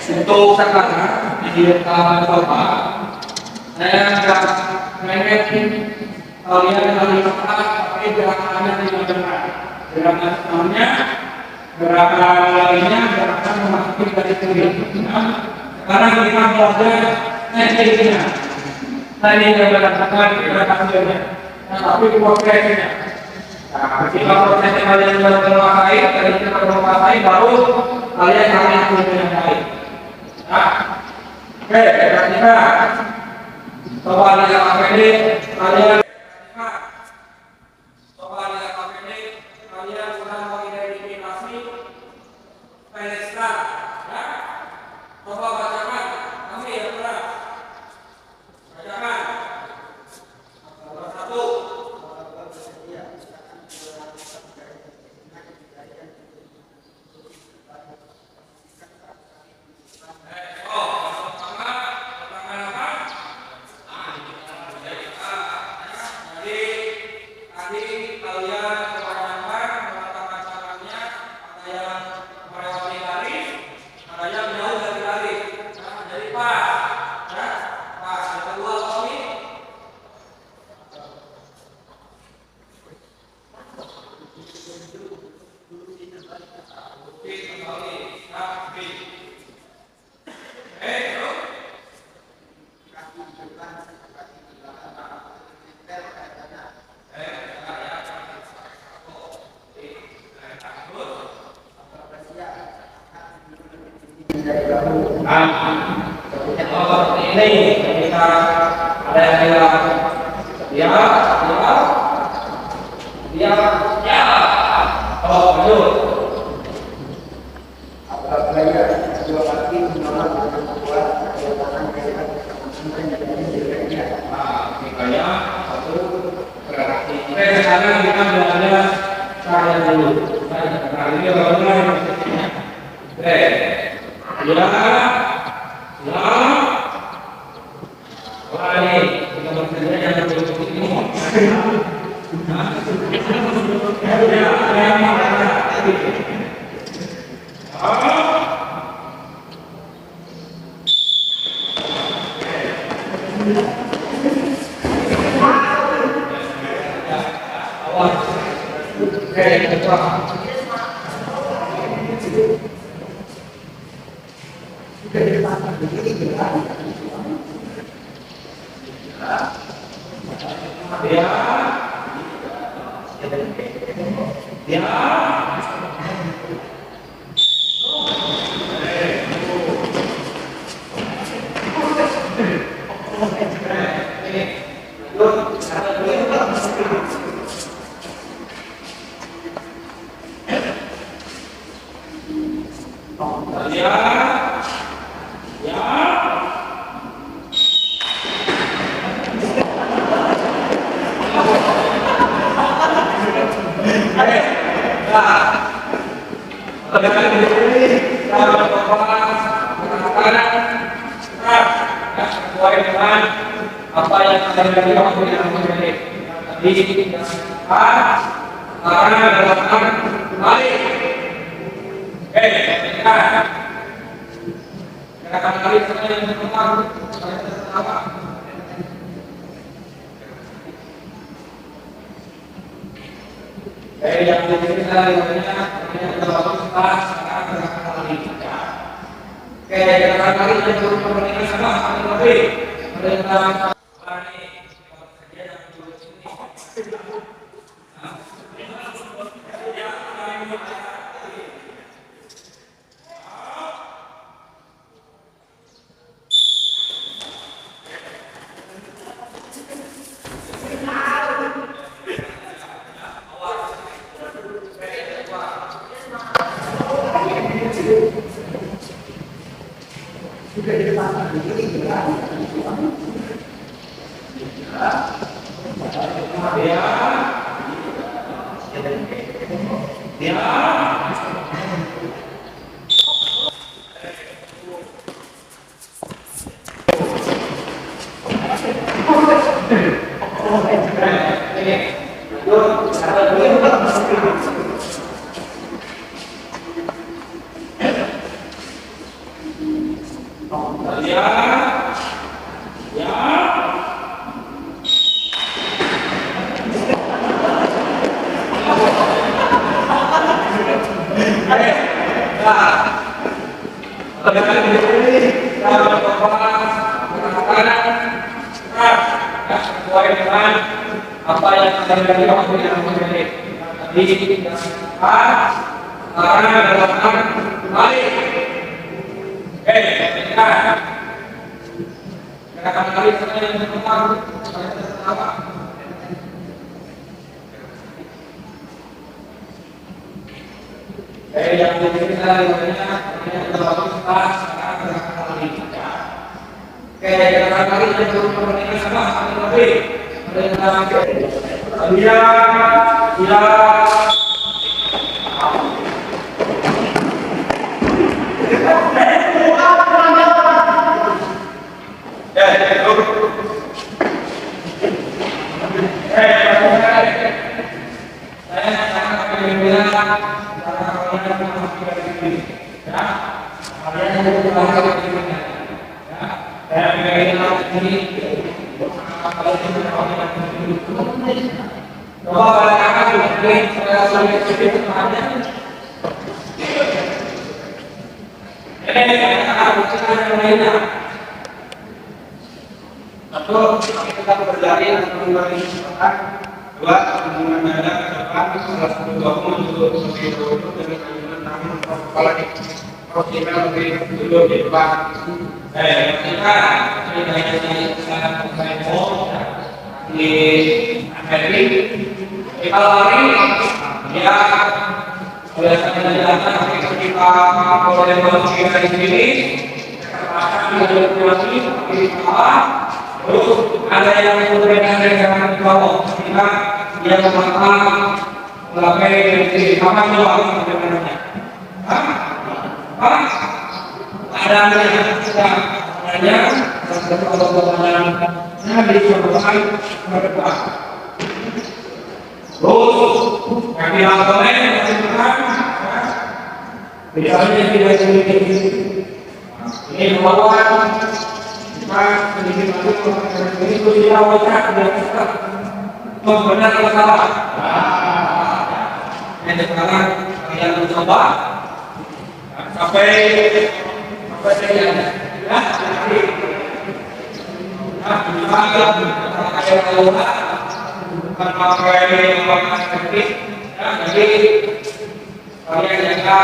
Untuk sekarang di coba saya akan mengingatkan kalian kali pakai gerakannya tidak benar. Gerakan pertamanya, gerakan lainnya, gerakan memasuki garis kuning. Sekarang kita belajar tekniknya. Tadi yang mengatakan gerakannya, tapi prosesnya. Nah, ketika prosesnya kalian sudah menguasai, baru kalian akan punya yang baik. Nah, oke, ketika coba lihat APD, kalian sudah mengidentifikasi penetrasi, ya. Coba bacakan, kami yang benar. Bacakan. Nomor 1. Ini ketika ada yang bilang ya oh lanjut dua kaki menolak dengan kuat makanya satu berarti sekarang kita belajar cara dulu nah ini bagaimana kita bekerja yang sesuai dengan apa yang terjadi waktu yang terjadi di karena gerakan balik. Gerakan balik sesuai yang pertama. Yang kita bagus pas sekarang gerakan balik. Gerakan balik yang turun pemerintah sama lebih perintah Sesuai dengan apa yang terjadi waktu yang terjadi. Tadi sekarang adalah balik. Gerakan balik saya yang pertama. Yang kita lihatnya adalah sekarang gerakan balik. Gerakan balik yang berperan sama lebih. Dia atau kita berlari atau mengurangi kecepatan, dua hubungan dada ke depan, salah satu bangun untuk seperti itu dengan hubungan tangan atau kepala di proximal lebih dulu di depan. Kita di Amerik kita lari ya biasanya jalan kita boleh masuk di sini terus ada yang berbeda dengan di bawah sehingga dia mematang melakai dari apa di bawah sebenarnya ada yang sudah adanya nah di permukaan mereka terus kaki langkahnya masih berat misalnya tidak sedikit ini melawan sedikit lagi ini sudah wajah tidak bisa benar atau salah yang sekarang kalian mencoba sampai saya bukan pakai makanan sedikit jadi kalian jaga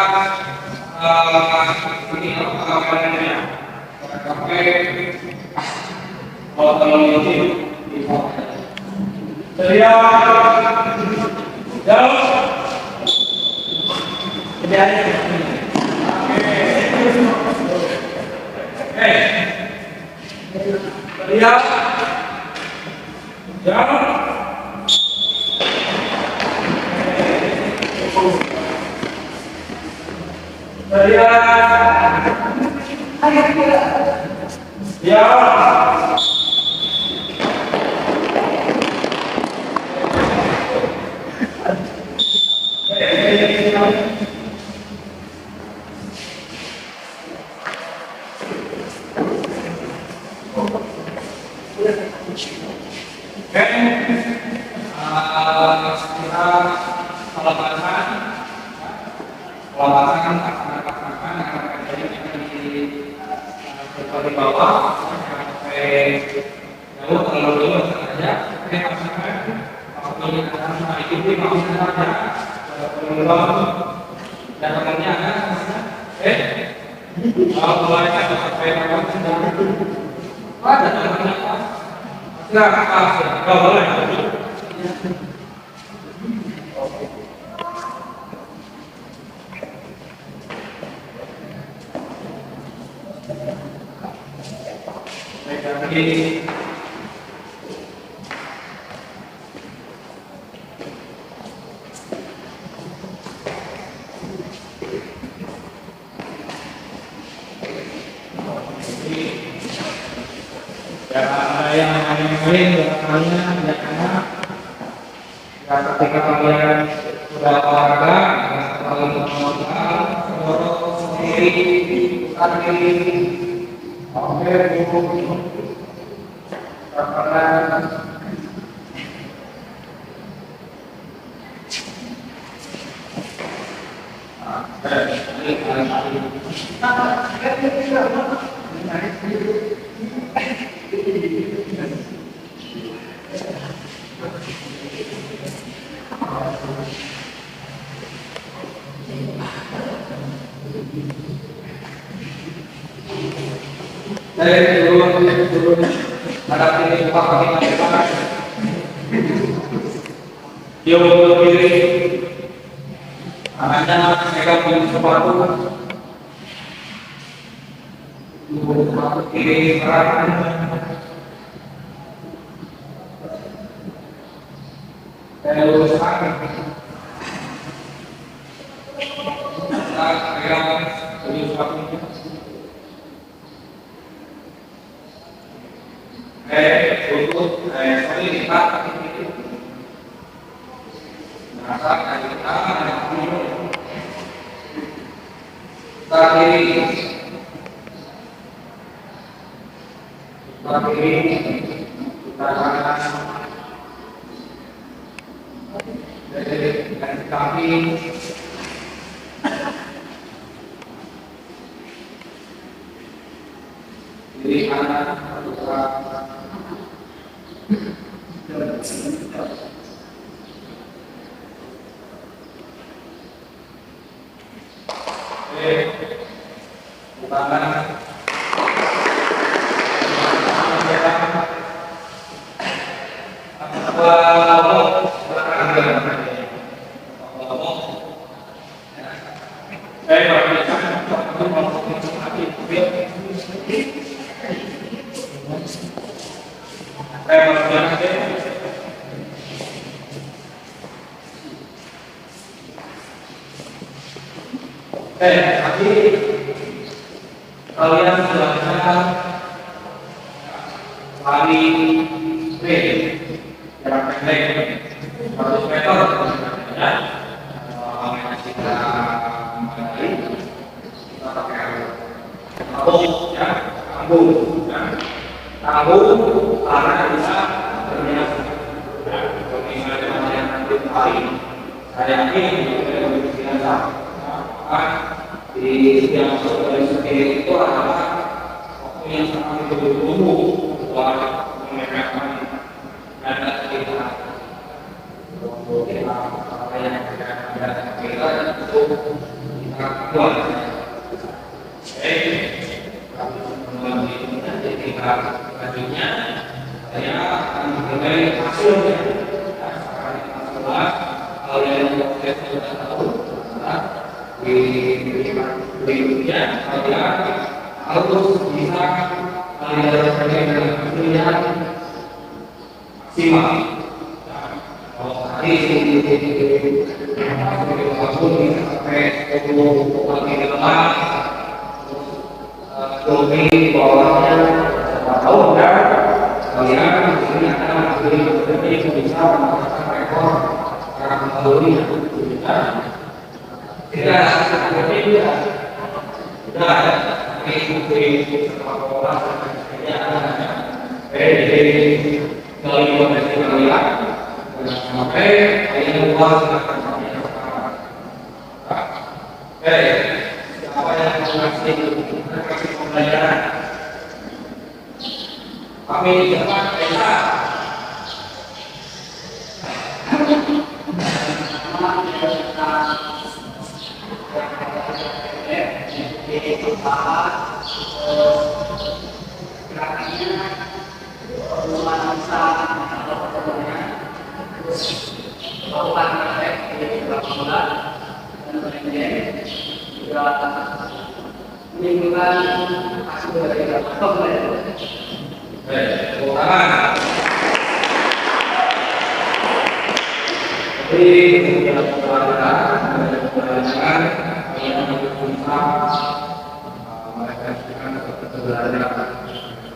ini makanannya pakai botol ini sedia jauh lihat jauh ya di bawah sampai jauh terlalu jauh saja ini maksudnya dan tangannya kalau mulainya sampai ada tangannya nggak boleh jadi main-main belakangnya tidak enak. Ya, ketika kalian sudah olahraga, kalian menggunakan dorong sendiri, kaki, oke, kanan. Turun, hadap ini buka kaki depan. Dia belok kiri. Anda pegang pintu sepatu. Kiri kanan. Dan luruskan. Pegang pintu sepatu. Untuk sorry lipat masak dari kita kiri kanan dari kaki kiri kanan tadi kalian sudah lari sprint jarak pendek 100 meter ya. Kita mulai kita pakai tabung ya, tabung karena bisa terbiasa. Kalau misalnya yang nanti hari saya ini biasa di yang dari seperti itu adalah waktu yang sangat ditunggu buat memecahkan data kita. Apa yang kita itu kita buat. Jadi kita selanjutnya saya akan mulai hasilnya. Kalau yang saya sudah tahu di berikutnya saya harus bisa melihat maksimal. Kalau tadi sampai 10 kali lepas, domi bawahnya tahu kan? Kalian ini akan menjadi bisa mengatakan rekor karena kalori tidak seperti dia sudah mengikuti sekolah dari kali 15 kali sampai yang luas siapa yang mengasih pembelajaran kami di depan bisa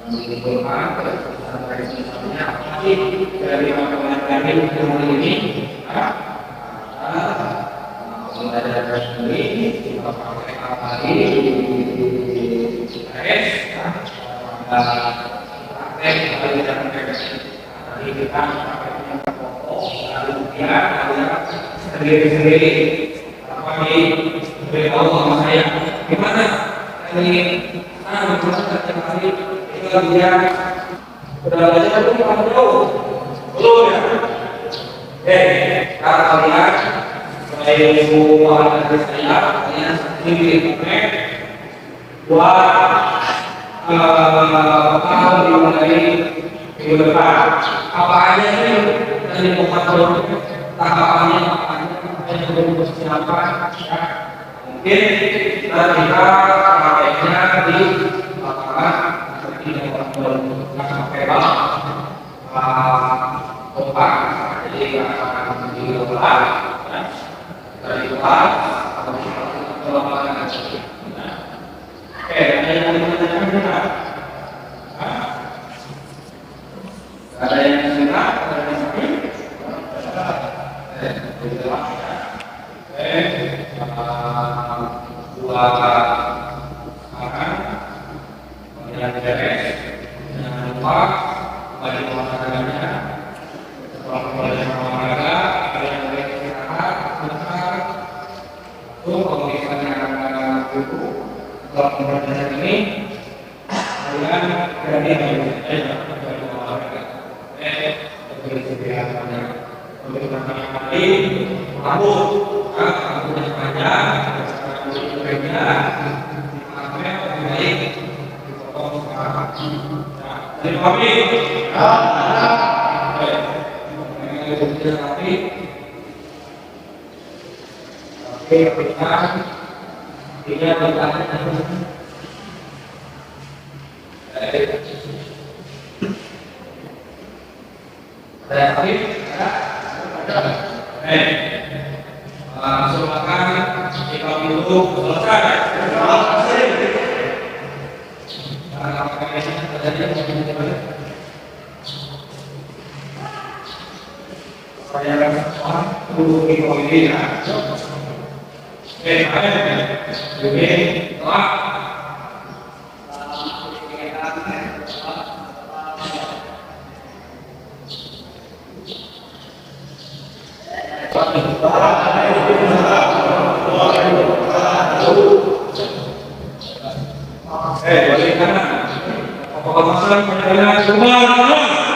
mengumpulkan dari misalnya dari materi ini ada sendiri kita pakai kali sendiri apa diberitahu sama saya gimana ini setiap hari kita dia udah belajar belum kamu tahu belum ya kalau kalian saya semua dari saya kalian sendiri buat kalau dimulai minggu depan apa aja sih dari pemantauan tahapannya apa aja yang perlu persiapan mungkin kita prakteknya di lapangan seperti yang pakai opak jadi akan diolah dari opak atau lapangan oke ada yang ditanyakan benar ada yang benar ada yang sakit dua makan kemudian beres jangan lupa bagi olahraganya setelah kembali olahraga kalian boleh istirahat sebentar untuk kalau misalnya ada buku setelah pembelajaran ini kalian jadi olahraga untuk berkali-kali rambut rambutnya panjang rambutnya sampai baik dipotong sekarang jadi kami langsung makan jika dulu selesai. Saya dulu ini ya. Balik kanan. Apa masalah perjalanan kembali?